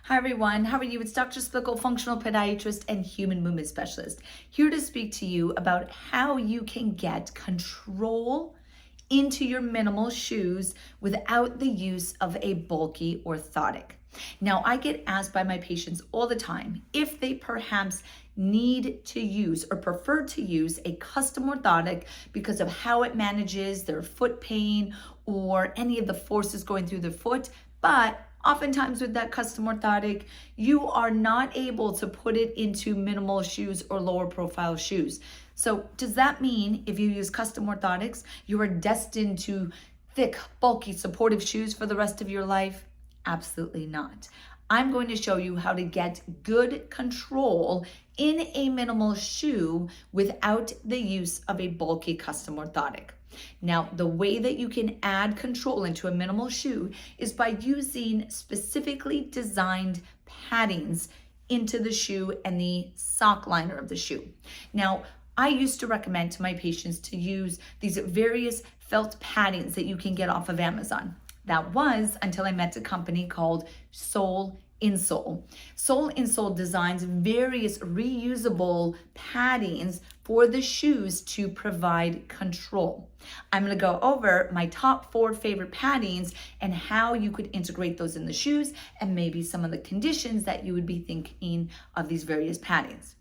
Hi everyone, how are you? It's Dr. Spickle, functional podiatrist and human movement specialist, here to speak to you about how you can get control into your minimal shoes without the use of a bulky orthotic. Now, I get asked by my patients all the time if they perhaps need to use or prefer to use a custom orthotic because of how it manages their foot pain or any of the forces going through their foot, but oftentimes with that custom orthotic, you are not able to put it into minimal shoes or lower profile shoes. So does that mean if you use custom orthotics, you are destined to thick, bulky, supportive shoes for the rest of your life? Absolutely not. I'm going to show you how to get good control in a minimal shoe without the use of a bulky custom orthotic. Now, the way that you can add control into a minimal shoe is by using specifically designed paddings into the shoe and the sock liner of the shoe. Now, I used to recommend to my patients to use these various felt paddings that you can get off of Amazon. That was until I met a company called Sole Insole. Sole Insole designs various reusable paddings for the shoes to provide control. I'm going to go over my top 4 favorite paddings and how you could integrate those in the shoes and maybe some of the conditions that you would be thinking of these various paddings.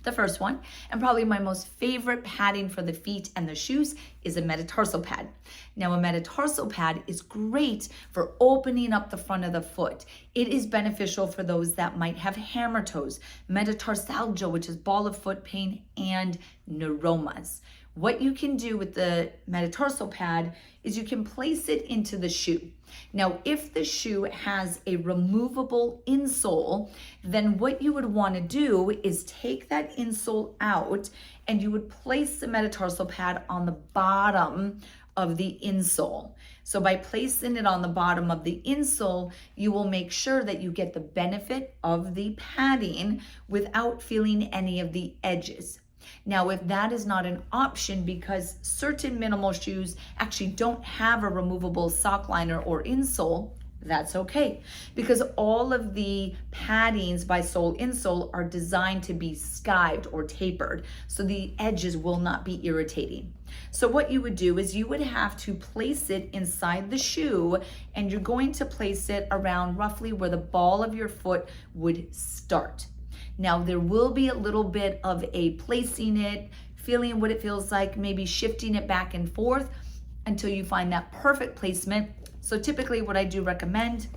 The first one, and probably my most favorite padding for the feet and the shoes, is a metatarsal pad. Now, a metatarsal pad is great for opening up the front of the foot. It is beneficial for those that might have hammer toes, metatarsalgia, which is ball of foot pain, and neuromas. What you can do with the metatarsal pad is you can place it into the shoe. Now, if the shoe has a removable insole, then what you would want to do is take that insole out and you would place the metatarsal pad on the bottom of the insole. So by placing it on the bottom of the insole, you will make sure that you get the benefit of the padding without feeling any of the edges. Now, if that is not an option because certain minimal shoes actually don't have a removable sock liner or insole, that's okay, because all of the paddings by Sole Insole are designed to be skived or tapered, so the edges will not be irritating. So what you would do is you would have to place it inside the shoe, and you're going to place it around roughly where the ball of your foot would start. Now, there will be a little bit of a placing it, feeling what it feels like, maybe shifting it back and forth until you find that perfect placement. So typically what I do recommend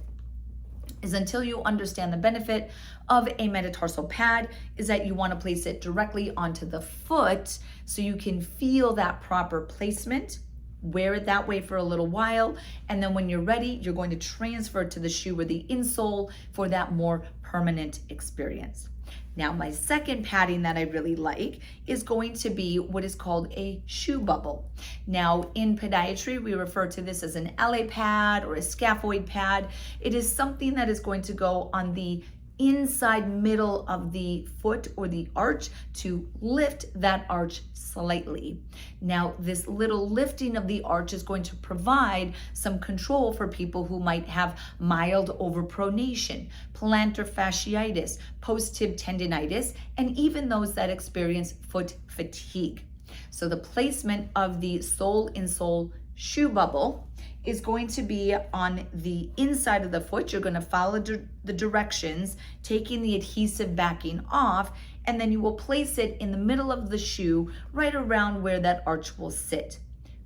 is, until you understand the benefit of a metatarsal pad, is that you want to place it directly onto the foot so you can feel that proper placement. Wear it that way for a little while, and then when you're ready, you're going to transfer it to the shoe or the insole for that more permanent experience. Now, my second padding that I really like is going to be what is called a shoe bubble. Now, in podiatry, we refer to this as an LA pad or a scaphoid pad. It is something that is going to go on the inside middle of the foot or the arch to lift that arch slightly. Now, this little lifting of the arch is going to provide some control for people who might have mild overpronation, plantar fasciitis, post-tib tendinitis, and even those that experience foot fatigue. So the placement of the Sole Insole shoe bubble is going to be on the inside of the foot. You're going to follow the directions, taking the adhesive backing off, and then you will place it in the middle of the shoe, right around where that arch will sit.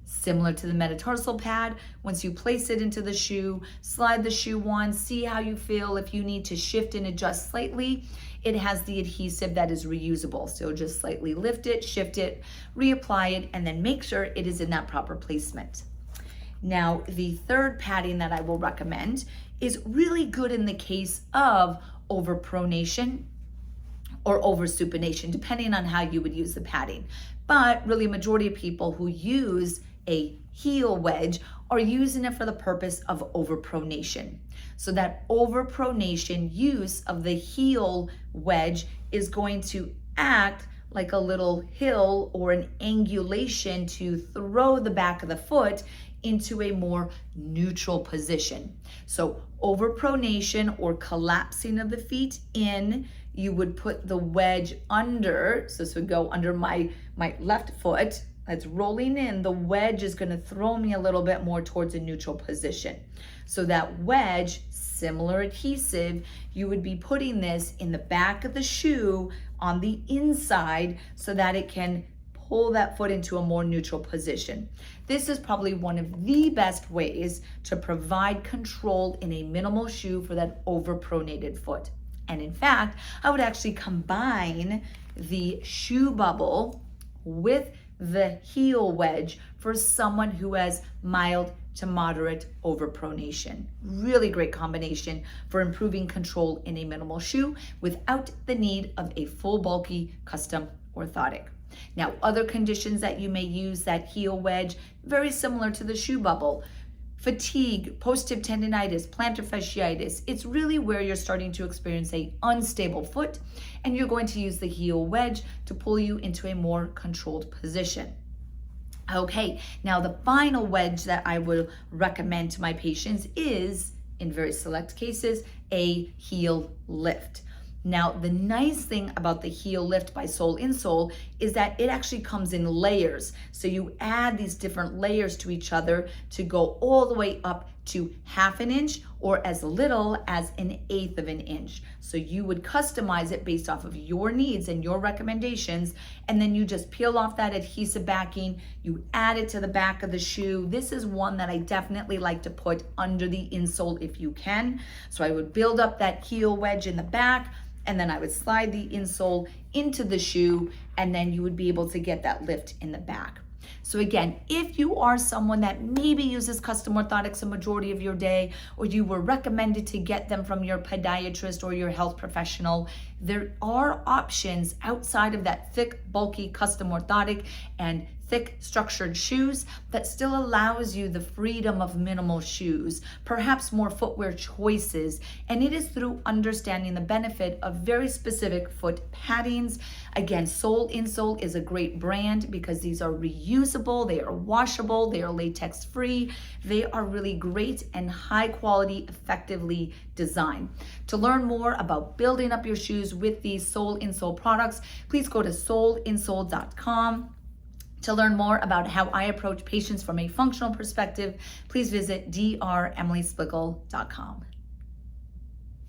Similar to the metatarsal pad, once you place it into the shoe, slide the shoe on, see how you feel. If you need to shift and adjust slightly, it has the adhesive that is reusable. So just slightly lift it, shift it, reapply it, and then make sure it is in that proper placement. Now, the third padding that I will recommend is really good in the case of overpronation or oversupination, depending on how you would use the padding. But really, a majority of people who use a heel wedge are using it for the purpose of overpronation. So that overpronation use of the heel wedge is going to act like a little hill or an angulation to throw the back of the foot into a more neutral position. So overpronation or collapsing of the feet in, you would put the wedge under, so this would go under my left foot, that's rolling in. The wedge is going to throw me a little bit more towards a neutral position. So that wedge, similar adhesive, you would be putting this in the back of the shoe on the inside so that it can pull that foot into a more neutral position. This is probably one of the best ways to provide control in a minimal shoe for that overpronated foot. And in fact, I would actually combine the shoe bubble with the heel wedge for someone who has mild to moderate overpronation. Really great combination for improving control in a minimal shoe without the need of a full bulky custom orthotic. Now, other conditions that you may use that heel wedge, very similar to the shoe bubble. Fatigue, post-tib tendinitis, plantar fasciitis. It's really where you're starting to experience an unstable foot, and you're going to use the heel wedge to pull you into a more controlled position. Okay, now the final wedge that I will recommend to my patients is, in very select cases, a heel lift. Now, the nice thing about the heel lift by Sole Insole is that it actually comes in layers. So you add these different layers to each other to go all the way up to 1/2 inch or as little as 1/8 of an inch. So you would customize it based off of your needs and your recommendations, and then you just peel off that adhesive backing, you add it to the back of the shoe. This is one that I definitely like to put under the insole if you can. So I would build up that heel wedge in the back, and then I would slide the insole into the shoe, and then you would be able to get that lift in the back. So again, if you are someone that maybe uses custom orthotics a majority of your day, or you were recommended to get them from your podiatrist or your health professional, there are options outside of that thick, bulky custom orthotic and thick structured shoes that still allows you the freedom of minimal shoes, perhaps more footwear choices. And it is through understanding the benefit of very specific foot paddings. Again, Sole Insole is a great brand because these are reusable, they are washable, they are latex free. They are really great and high quality, effectively designed. To learn more about building up your shoes with these Sole Insole products, please go to soleinsole.com. To learn more about how I approach patients from a functional perspective, please visit dremilyspickle.com.